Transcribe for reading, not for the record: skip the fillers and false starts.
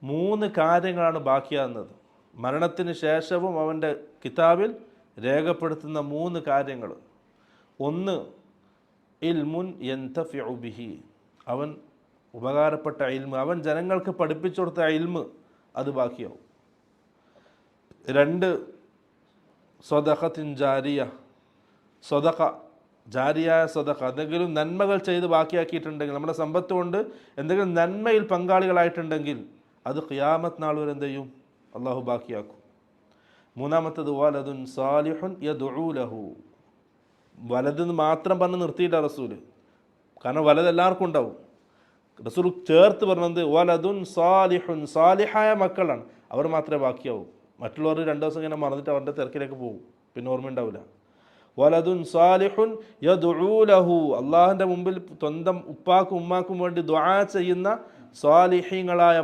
3 കാര്യങ്ങളാണ് ബാക്കിയാകുന്നത്. മരണത്തിന് ശേഷവും അവൻ്റെ കിതാബിൽ രേഖപ്പെടുത്തുന്ന 3 കാര്യങ്ങൾ. ഒന്ന്, ഇൽമുൻ യന്തഫിഉ ബിഹി, അവൻ ഉപകാരപ്പെട്ട ഇൽമ്, അവൻ ജനങ്ങൾക്ക് പഠിപ്പിച്ചു കൊടുത്ത ഇൽമ്, അത് ബാക്കിയാവും. 2, സ്വദഖത്തിൻ ജാരിയ, സ്വദഖ, ജാരിയായ സ്വദഖ, എന്തെങ്കിലും നന്മകൾ ചെയ്ത് ബാക്കിയാക്കിയിട്ടുണ്ടെങ്കിൽ, നമ്മുടെ സമ്പത്ത് കൊണ്ട് എന്തെങ്കിലും നന്മയിൽ പങ്കാളികളായിട്ടുണ്ടെങ്കിൽ അത് ഖിയാമത്ത് നാൾ വരെ എന്ത് ചെയ്യും? അള്ളാഹു ബാക്കിയാക്കും. 3-മത്തേത് വലദുൻ സാലിഹുൻ യദ്ഉ ലഹു, വലതെന്ന് മാത്രം പറഞ്ഞ് നിർത്തിയില്ല റസൂൽ, കാരണം വലത് എല്ലാവർക്കും ഉണ്ടാവും. റസൂൽ ചേർത്ത് പറഞ്ഞത് വലദുൻ സാലിഹുൻ, സാലിഹായ മക്കളാണ്, അവർ മാത്രമേ ബാക്കിയാവൂ. മറ്റുള്ളവർ 2 ദിവസം ഇങ്ങനെ മറന്നിട്ട് അവരുടെ തിരക്കിലേക്ക് പോകും, പിന്നെ ഓർമ്മ ഉണ്ടാവില്ല. വലദുൻ സാലിഹുൻ യദ്ഉ ലഹു, അള്ളാഹുവിൻ്റെ മുമ്പിൽ സ്വന്തം ഉപ്പാക്കും ഉമ്മാക്കും വേണ്ടി ദുആ ചെയ്യുന്ന സാലിഹീങ്ങളായ